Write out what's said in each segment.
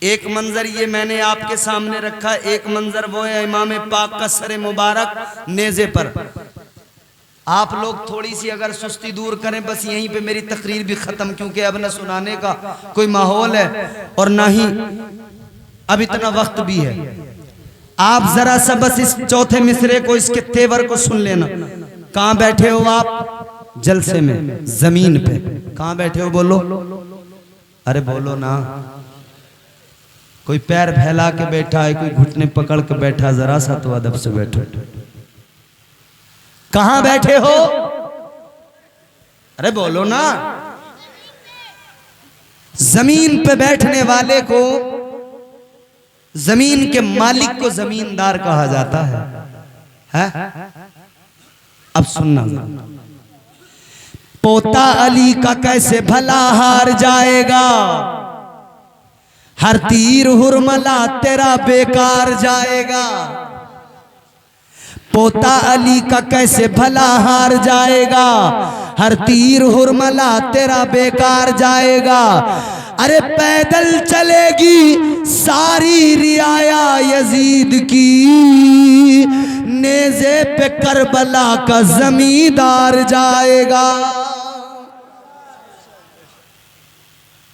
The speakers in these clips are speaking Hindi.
एक मंजर ये मैंने आपके सामने रखा, एक मंजर वो है इमाम पाक का सर मुबारक नेज़े पर। आप लोग थोड़ी सी अगर सुस्ती दूर करें, बस यहीं पे मेरी तकरीर भी खत्म, क्योंकि अब न सुनाने का कोई माहौल है और ना ही अब इतना वक्त भी है। आप जरा सा बस इस चौथे मिसरे को, इसके तेवर को सुन लेना। कहां बैठे हो आप? जलसे में, जमीन पे। कहां बैठे हो? बोलो, अरे बोलो ना। कोई पैर फैला के बैठा है, कोई घुटने पकड़ के बैठा, जरा सा तो अदब से बैठो। कहां बैठे हो? अरे बोलो ना। जमीन पे बैठने वाले को, जमीन के मालिक को जमींदार कहा जाता है? अब सुनना, पोता अली का कैसे भला हार जाएगा, हर तीर हुरमला तेरा बेकार जाएगा। पोता अली का कैसे भला हार जाएगा, हर तीर हुरमला तेरा बेकार जाएगा। अरे पैदल चलेगी सारी रियाया यजीद की, नेज़े पे करबला का जमींदार जाएगा।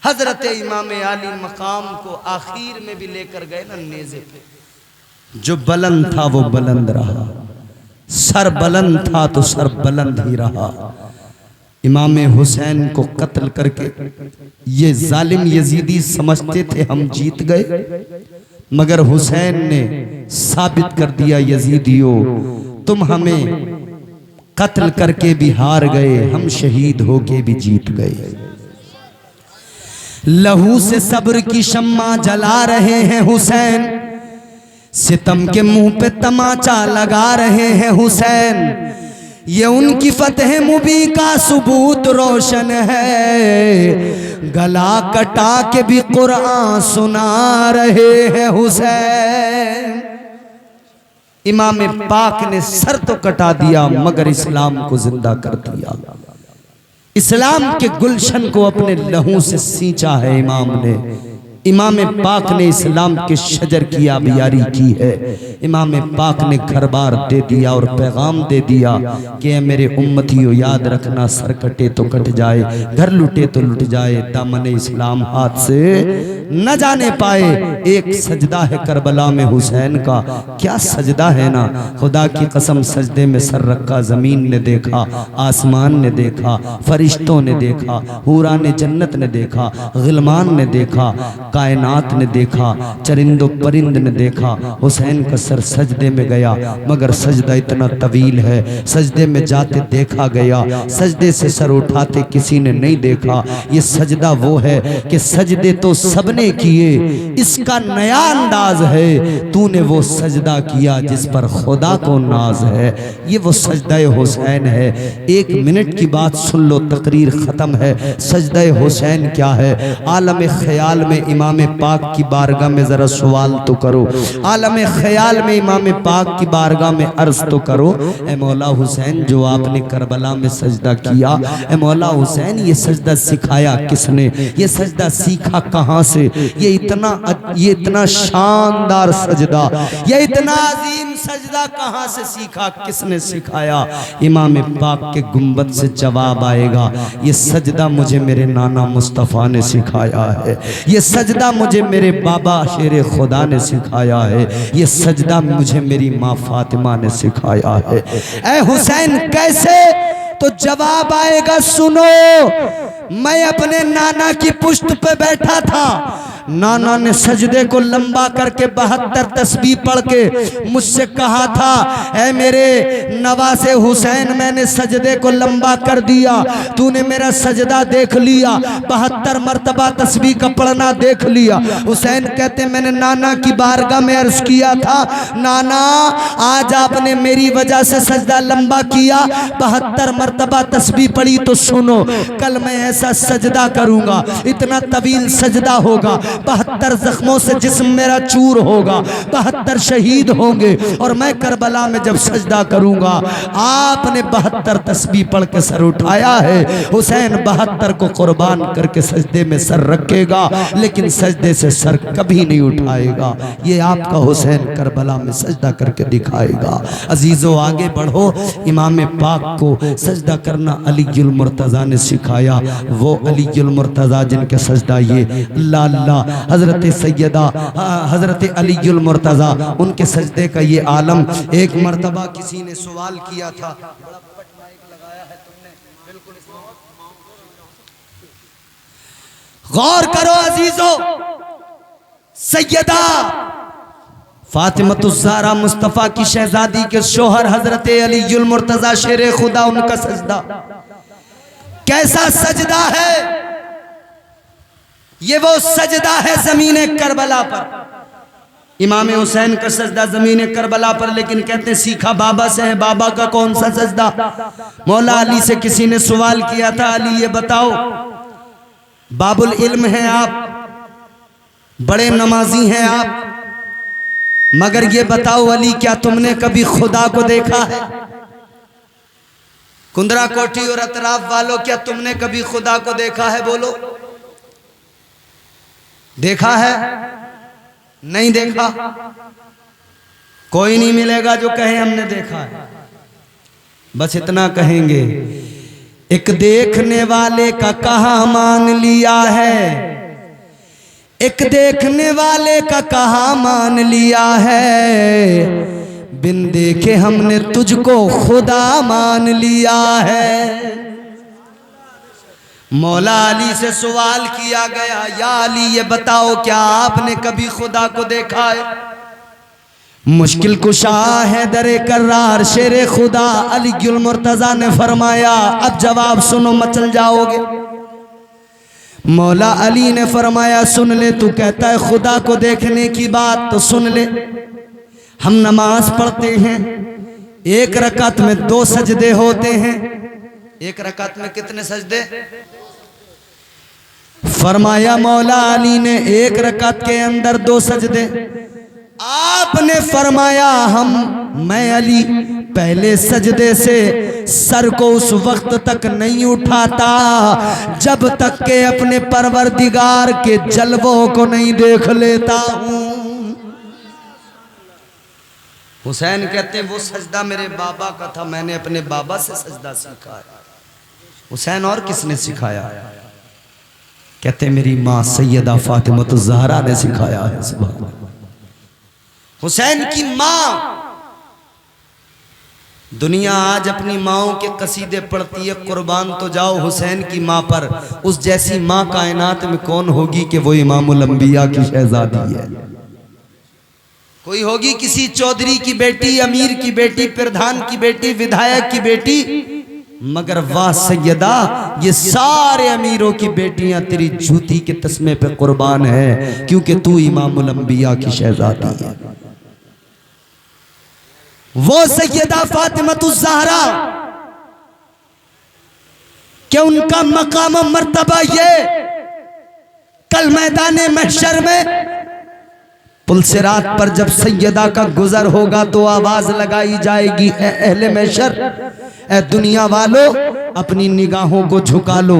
हजरत इमाम अली मकाम को आखिर में भी लेकर गए ना नेज़े पे। जो बुलंद था वो बुलंद रहा, सर बुलंद था तो सर बुलंद ही रहा। इमाम हुसैन को कत्ल करके ये जालिम यजीदी समझते थे हम जीत गए, मगर हुसैन ने साबित कर दिया, यजीदियों तुम हमें कत्ल करके भी हार गए, हम शहीद होके भी जीत गए। लहू से सब्र की शम्मा जला रहे हैं हुसैन, सितम के मुंह पे तमाचा लगा रहे हैं हुसैन। ये उनकी फतह मुबी का सबूत रोशन है, गला कटा के भी कुरान सुना रहे हैं हुसैन। इमाम पाक ने सर तो कटा दिया मगर इस्लाम को जिंदा कर दिया। इस्लाम के गुलशन को अपने लहू से सींचा है इमाम ने। इमाम पाक ने इस्लाम के शजर की आबियारी की है। इमाम पाक ने घर बार दे दिया और पैगाम दे दिया कि मेरे उम्मतियों याद रखना, सर कटे तो कट जाए, घर लुटे तो लुट जाए, दामन इस्लाम हाथ से न जाने पाए। एक सजदा है करबला में हुसैन का, क्या सजदा है ना, खुदा की कसम। सजदे में सर रखा, जमीन ने देखा, आसमान ने देखा, फरिश्तों ने देखा, हूरा ने जन्नत ने देखा, गिलमान ने देखा, कायनात ने देखा, चरिंदो परिंद ने देखा। हुसैन का सर सजदे में गया, मगर सजदा इतना तवील है, सजदे में जाते देखा गया, सजदे से सर उठाते किसी ने नहीं देखा। ये सजदा वो है कि सजदे तो सबने किए, इसका नया अंदाज है, तूने वो सजदा किया जिस पर खुदा को नाज है। ये वो सजदा हुसैन है। 1 मिनट की बात सुन लो, तकरीर खत्म है। सजदा हुसैन क्या है? आलम ख्याल में इमाम पाक की बारगाह में जरा सवाल तो करो, आलम ख्याल में इमाम पाक की बारगाह में अर्ज तो करो, ए मौला हुसैन जो आपने करबला में सजदा किया, ए मौला हुसैन ये सजदा सिखाया किसने? ये सजदा सीखा कहाँ से? ये इतना शानदार सजदा, ये इतना अजीम सजदा कहाँ से सीखा, किसने सिखाया? इमाम पाक के गुंबद से जवाब आएगा, ये सजदा मुझे मेरे नाना मुस्तफ़ा ने सिखाया है, ये सजदा मुझे मेरे बाबा शेर खुदा ने सिखाया है, ये सजदा मुझे मेरी माँ फातिमा ने सिखाया है। ऐ हुसैन कैसे? तो जवाब आएगा, सुनो। मैं अपने नाना की पुश्त पे बैठा था, नाना ने सजदे को लंबा करके 72 तस्बीह पढ़ के मुझसे कहा था, ऐ मेरे नवासे हुसैन मैंने सजदे को लंबा कर दिया, तूने मेरा सजदा देख लिया, 72 मरतबा तस्बीह का पढ़ना देख लिया। हुसैन कहते मैंने नाना की बारगाह में अर्ज किया था, नाना आज आपने मेरी वजह से सजदा लंबा किया, 72 मरतबा तस्बीह पढ़ी, तो सुनो कल मैं ऐसा सजदा करूंगा, इतना तवील सजदा होगा, 72 जख्मों से जिस्म मेरा चूर होगा, 72 शहीद होंगे और मैं करबला में जब सजदा करूंगा। आपने 72 तस्बीह पढ़ के सर उठाया है, हुसैन 72 को कुर्बान करके सजदे में सर रखेगा, लेकिन सजदे से सर कभी नहीं उठाएगा। ये आपका हुसैन करबला में सजदा करके दिखाएगा। अजीजों आगे बढ़ो। इमाम पाक को सजदा करना अलीउल मुर्तज़ा ने सिखाया। वो अलीउल मुर्तज़ा जिनके सजदा ये अल्लाह अल्लाह हज़रत सैयदा हज़रत अलीउल मुर्तज़ा, उनके सजदे का ये आलम। एक मर्तबा किसी ने सवाल किया था, गौर करो अजीजों, सैयदा फातिमतुज़्ज़हरा मुस्तफ़ा की शहजादी के शोहर हजरत अलीउल मुर्तज़ा शेर खुदा, उनका सजदा कैसा सजदा है। ये वो सजदा है ज़मीने करबला पर। इमाम हुसैन का सजदा ज़मीने करबला पर, लेकिन कहते हैं सीखा बाबा से है। बाबा का कौन सा सजदा? मौला अली से किसी ने सवाल किया था, अली ये बताओ, बाबुल इल्म हैं आप, बड़े नमाजी हैं आप, मगर ये बताओ अली, क्या तुमने कभी खुदा को देखा है? कुंदरा कोठी और अतराफ वालों, क्या तुमने कभी खुदा को देखा है? बोलो, देखा है? नहीं देखा? कोई नहीं मिलेगा जो कहे हमने देखा है। बस इतना कहेंगे, एक देखने वाले का कहा मान लिया है, एक देखने वाले का कहा मान लिया है, बिन देखे हमने तुझको खुदा मान लिया है। मौला अली से सवाल किया गया, या अली ये बताओ, क्या आपने कभी खुदा को देखा है? मुश्किल कुशा है दरे कर्रार शेरे खुदा अलीउल मुर्तज़ा ने फरमाया, अब जवाब सुनो मचल जाओगे। मौला अली ने फरमाया, सुन ले, तू कहता है खुदा को देखने की बात, तो सुन ले। हम नमाज पढ़ते हैं, एक रकात में 2 सजदे होते हैं। एक रकात में कितने सजदे? फरमाया मौला अली ने, एक रकात के अंदर 2 सजदे। आपने फरमाया, मैं अली पहले सजदे से सर को उस वक्त तक नहीं उठाता जब तक के अपने परवरदिगार के जलवों को नहीं देख लेता हूं। हुसैन कहते हैं, वो सजदा मेरे बाबा का था, मैंने अपने बाबा से सजदा सीखा है। हुसैन और किसने सिखाया? कहते मेरी माँ सैयदा फातिमतुज़्ज़हरा ने सिखाया है। सुभान अल्लाह। हुसैन की माँ, दुनिया आज अपनी माओं के कसीदे पढ़ती है, कुर्बान तो जाओ हुसैन की माँ पर। उस जैसी माँ कायनात में कौन होगी कि वो इमामुल अंबिया की शहजादी है। कोई होगी किसी चौधरी की बेटी, अमीर की बेटी, प्रधान की बेटी, विधायक की बेटी, मगर वाह सैयदा, ये सारे अमीरों की बेटियां तेरी जूती के तस्मे पे कुर्बान है, क्योंकि तू इमामुल अंबिया की शहजादी है। वो सैयदा फातिमतुज़्ज़हरा, क्या उनका मकाम मर्तबा ये कल मैदान महशर में पुलसिरात पर जब सैयदा का गुजर होगा तो आवाज लगाई जाएगी, ए अहले महशर, ए दुनिया वालों, अपनी निगाहों को झुका लो,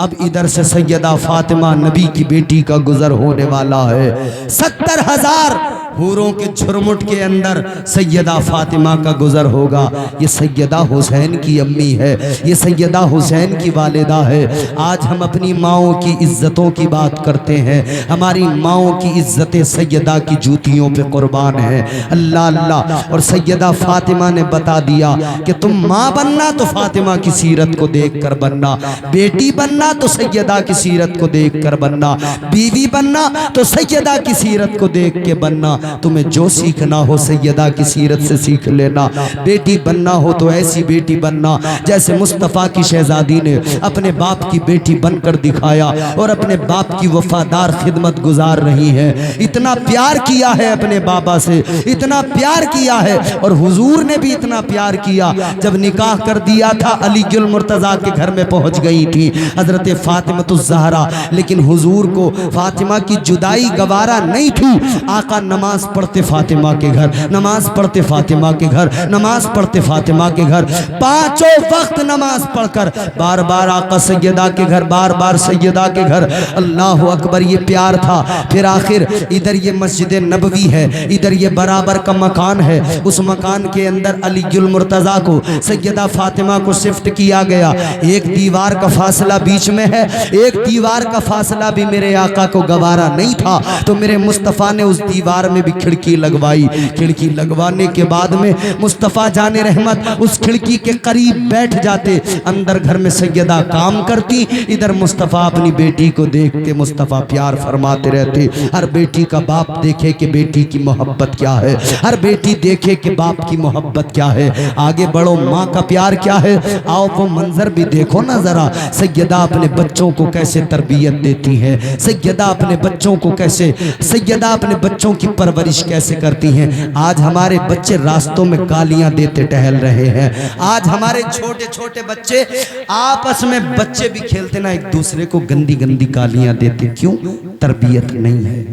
अब इधर से सैयदा फातिमा नबी की बेटी का गुजर होने वाला है। 70,000 हूरों के झुरमुट के अंदर सैयदा फातिमा का गुजर होगा। ये सैयदा हुसैन की अम्मी है, ये सैयदा हुसैन की वालिदा है। आज हम अपनी माओं की इज्जतों की बात करते हैं, हमारी माओं की इज्जतें सैयदा की जूतियों पे कुर्बान है। अल्लाह अल्लाह। और सैयदा फातिमा ने बता दिया कि तुम माँ बनना तो फातिमा की सीरत को देख कर बनना, बेटी बनना तो सैयदा की सीरत को देख कर बनना, बीवी बनना तो सैयदा की सीरत को देख के बनना। तुम्हें जो सीखना हो सैयदा की सीरत से सीख लेना। बेटी बनना हो तो ऐसी बेटी बनना जैसे मुस्तफ़ा की शहजादी ने अपने बाप की बेटी बनकर दिखाया और अपने बाप की वफादार खिदमत गुजार रही है। इतना प्यार किया है अपने बाबा से, इतना प्यार किया है। और हुजूर ने भी इतना प्यार किया, जब निकाह कर दिया था अली गुल मुर्तजा के घर में पहुंच गई थी हजरत फातिमतुज़ ज़हरा, लेकिन हुजूर को फातिमा की जुदाई गवारा नहीं थी। आका नमाज पढ़ते फातिमा के घर, नमाज पढ़ते फातिमा के घर, नमाज पढ़ते फातिमा के घर, पांचों वक्त नमाज पढ़कर बार बार आका सैयदा के घर, बार बार सैयदा के घर। अल्लाह अकबर, ये प्यार था। फिर आखिर इधर ये मस्जिद नबवी है, इधर ये बराबर का मकान है, उस मकान के अंदर अली गुल मुर्तजा को सैयदा फातिमा को शिफ्ट किया गया। एक दीवार का फासला बीच में है, एक दीवार का फासला भी मेरे आका को गवारा नहीं था, तो मेरे मुस्तफ़ा ने उस दीवार में भी खिड़की लगवाई। खिड़की लगवाने के बाद में मुस्तफ़ा जाने रहमत उस खिड़की के करीब बैठ जाते, अंदर घर में सैयदा काम करती, इधर मुस्तफ़ा अपनी बेटी को देखते, मुस्तफ़ा प्यार फरमाते रहते। हर बेटी का बाप देखे कि बेटी की मोहब्बत क्या है, हर बेटी देखे कि बाप की मोहब्बत क्या है। आगे बढ़ो, माँ का प्यार क्या है, आओ वो मंजर भी देखो ना जरा। सैयदा अपने बच्चों को कैसे तरबियत देती है, सैयदा अपने बच्चों को कैसे, सैयदा अपने बच्चों की परवरिश कैसे करती हैं। आज हमारे बच्चे रास्तों में गालियां देते टहल रहे हैं। आज हमारे छोटे छोटे बच्चे आपस में, बच्चे भी खेलते ना, एक दूसरे को गंदी गंदी गालियां देते। क्यों? तरबियत नहीं है,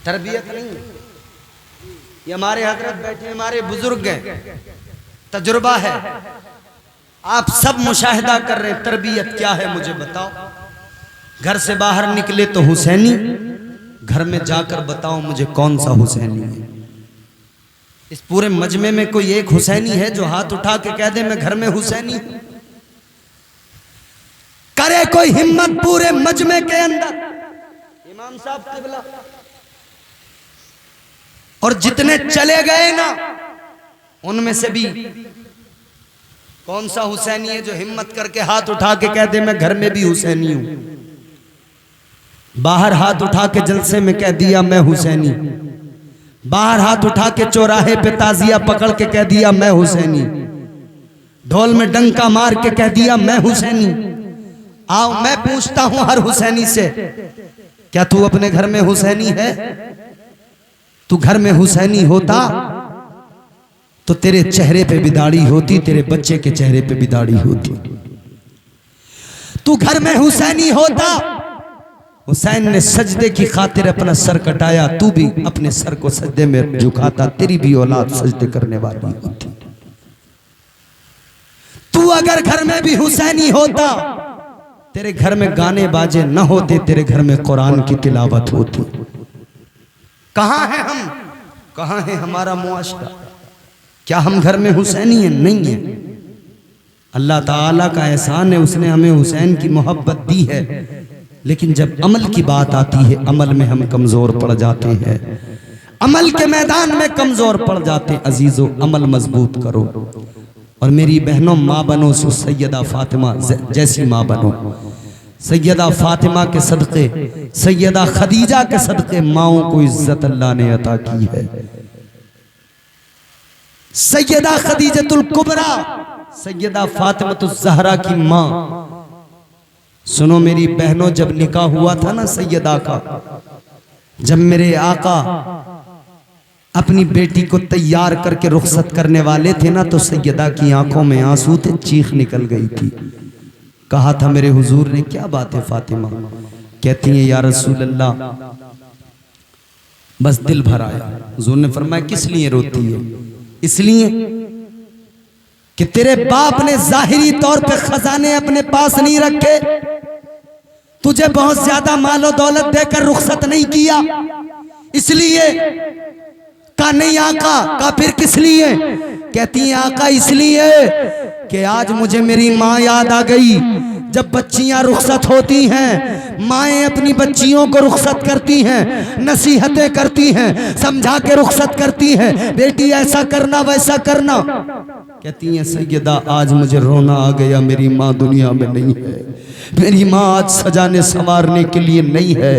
तरबियत नहीं है। ये हमारे हजरत बैठे, हमारे बुजुर्ग हैं, तजुर्बा है, आप सब मुशाहिदा कर रहे हैं। तरबियत क्या है मुझे बताओ। घर से बाहर निकले तो हुसैनी, घर में जाकर बताओ मुझे कौन सा हुसैनी है। इस पूरे मजमे में कोई एक हुसैनी है जो हाथ उठा के कह दे मैं घर में हुसैनी हूं? करे कोई हिम्मत पूरे मजमे के अंदर। इमाम साहब क़िबला और जितने चले गए ना, उनमें से भी कौन सा हुसैनी है जो हिम्मत करके हाथ उठा के कह दे मैं घर में भी हुसैनी हूं? बाहर हाथ उठा के जलसे में कह दिया मैं हुसैनी, बाहर हाथ उठा के चौराहे पे ताजिया पकड़ के कह दिया मैं हुसैनी, ढोल में डंका मार के कह दिया मैं हुसैनी। आओ मैं पूछता हूं हर हुसैनी से, क्या तू अपने घर में हुसैनी है? तू घर में हुसैनी होता तो तेरे चेहरे पे भी दाढ़ी होती, तेरे बच्चे के चेहरे पे भी दाढ़ी होती। तू घर में हुसैनी होता, हुसैन ने सजदे की खातिर अपना सर कटाया, तू भी अपने सर को सजदे में झुकाता, तेरी भी औलाद सजदे करने वाली होती। तू अगर घर में भी हुसैनी होता, तेरे घर में गाने बाजे न होते, तेरे घर में कुरान की तिलावत होती। कहां है हम, कहां है हमारा मुआशरा? क्या हम घर में हुसैनी हैं? नहीं है। अल्लाह ताला का एहसान है, उसने हमें हुसैन की मोहब्बत दी है, लेकिन जब अमल की बात आती है, अमल में हम कमजोर पड़ जाते हैं, अमल के मैदान में कमजोर पड़ जाते हैं। अजीजों, अमल मजबूत करो और मेरी बहनों माँ बनो, सो सैयदा फातिमा जैसी माँ बनो। सैयदा फातिमा के सदक़े, सैयदा खदीजा के सदक़े माओं को इज्जत अल्लाह ने अता की है। सैयदा खदीजतुल कुबरा, सैयदा फातिमतुज़ ज़हरा की माँ। सुनो मेरी बहनों, जब निकाह हुआ था ना सैयदा का, जब मेरे आका अपनी बेटी को तैयार करके रुखसत करने वाले थे ना, तो सैयदा की आंखों में आंसू थे, चीख निकल गई थी। कहा था मेरे हुजूर ने, क्या बात है फातिमा? कहती है या रसूल अल्लाह, बस दिल भर आया। हुजूर ने फरमाया किस लिए रोती है? इसलिए कि तेरे बाप ने जाहिरी तौर पे खजाने अपने पास नहीं रखे, तुझे बहुत ज्यादा मालो दौलत देकर रुखसत नहीं किया, इसलिए। का नहीं आका, का फिर किस लिए? कहती है आका इसलिए कि आज मुझे मेरी माँ याद आ गई। जब बच्चियां रुखसत होती हैं, माएँ अपनी बच्चियों को रुखसत करती हैं, नसीहतें करती हैं, समझा के रुखसत करती हैं, बेटी ऐसा करना वैसा करना। कहती हैं सैयदा आज मुझे रोना आ गया, मेरी माँ दुनिया में नहीं है, मेरी माँ आज सजाने संवारने के लिए नहीं है,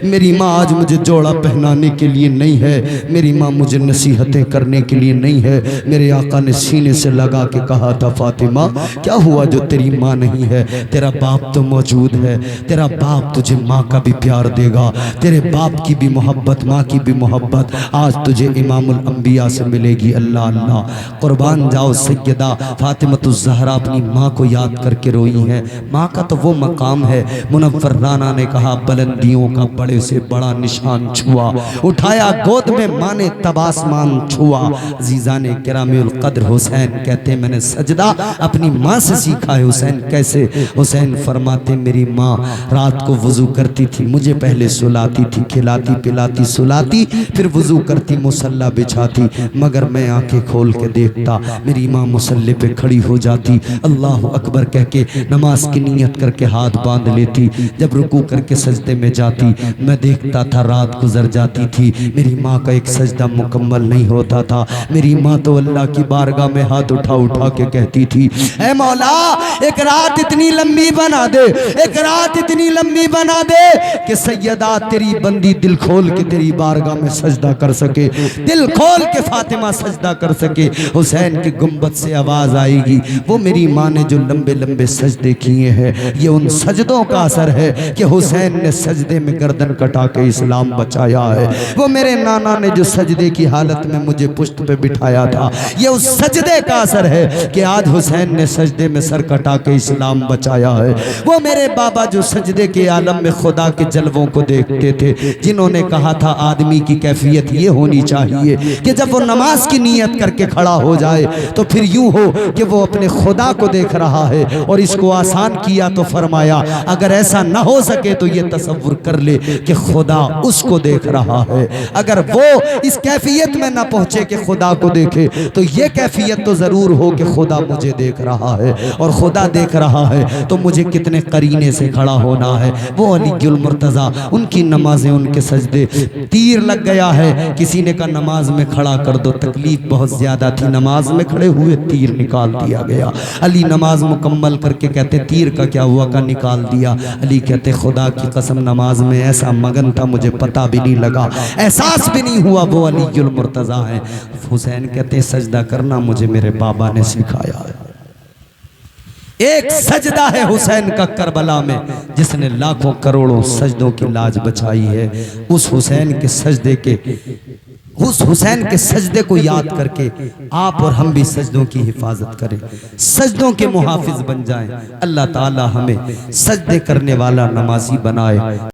मेरी माँ आज मुझे जोड़ा पहनाने के लिए नहीं है, मेरी माँ मुझे नसीहतें करने के लिए नहीं है। मेरे आका ने सीने से लगा के कहा था फातिमा क्या हुआ जो तेरी माँ नहीं है, तेरा बाप तो मौजूद है, तेरा बाप तुझे माँ का भी प्यार देगा, तेरे बाप की भी मोहब्बत माँ की भी मोहब्बत आज तुझे इमामुल अंबिया से मिलेगी। अल्लाह अल्लाह कुर्बान जाओ सैयदा फातिमतुज़ ज़हरा अपनी माँ को याद करके रोई है। माँ का तो वो मकाम है, मुनव्वर राना ने कहा बुलंदियों का बड़े से बड़ा निशान छुआ, उठाया गोद में माँ ने तब आसमान छुआ। अज़ीज़ान गिरामीउल क़द्र हुसैन कहते मैंने सजदा अपनी माँ से सीखा है। हुसैन कैसे? हुसैन फरमाते मेरी माँ रात को वज़ू करती थी, मुझे पहले सुलाती थी, खिलाती पिलाती सुलाती, फिर वज़ू करती मुसल्ला बिछाती, मगर मैं आंखें खोल के देखता मेरी माँ मुसल्ले पे खड़ी हो जाती, अल्लाह अकबर कह के नमाज की नीयत करके हाथ बांध लेती। जब रुकू करके सजदे में जाती मैं देखता था रात गुजर जाती थी, मेरी माँ का एक सजदा मुकम्मल नहीं होता था। मेरी माँ तो अल्लाह की बारगाह में हाथ उठा उठा के कहती थी ऐ मौला एक रात इतनी लंबी बना दे, एक रात इतनी लंबी बना दे कि सैयदा तेरी बंदी दिल खोल के तेरी बारगाह में सजदा कर सके, दिल खोल के फातिमा सजदा कर सके। हुसैन की गुंबद से आवाज आएगी, वो मेरी माँ ने जो लंबे लंबे सजदे किए हैं ये उन सजदों का असर है कि हुसैन ने सजदे में गर्दन कटा के इस्लाम बचाया है। वो मेरे नाना ने जो सजदे की हालत में मुझे पुश्त पे बिठाया था ये उस सजदे का असर है कि आज हुसैन ने सजदे में सर कटा के इस्लाम बचाया है। वो मेरे बाबा जो सजदे के आलम में खुदा के जलवों को देखते थे, जिन्होंने कहा था आदमी की कैफियत ये होनी चाहिए कि जब वो नमाज की नीयत करके खड़ा हो जाए तो फिर यूं हो कि वो अपने खुदा को देख रहा है। और इसको आसान किया तो फरमाया अगर ऐसा ना हो सके तो ये तसव्वुर कर ले कि खुदा उसको देख रहा है। अगर वो इस कैफियत में ना पहुंचे कि खुदा को देखे तो ये कैफियत तो जरूर हो कि खुदा मुझे देख रहा है, और खुदा देख रहा है तो मुझे कितने करीने से खड़ा होना है। वो अलीउल मुर्तज़ा उनकी नमाजें उनके सजदे, तीर लग गया है किसी ने कहा नमाज में खड़ा कर दो, तकलीफ बहुत ज्यादा थी, नमाज में खड़े हुए तीर निकाल दिया गया। अली नमाज मुकम्मल करके कहते तीर का क्या हुआ, का निकाल दिया। अली कहते खुदा की कसम नमाज में ऐसा मगन था मुझे पता भी नहीं लगा, एहसास भी नहीं हुआ वो अलीउल मुर्तज़ा है। हुसैन कहते सजदा करना मुझे मेरे बाबा ने सिखाया है। एक सजदा है हुसैन का करबला में जिसने लाखों करोड़ों सजदों की लाज बचाई है। उस हुसैन के सजदे के, उस हुसैन के सजदे को याद करके आप और हम भी सजदों की हिफाजत करें, सजदों के मुहाफिज बन जाएं। अल्लाह ताला हमें सजदे करने वाला नमाजी बनाए।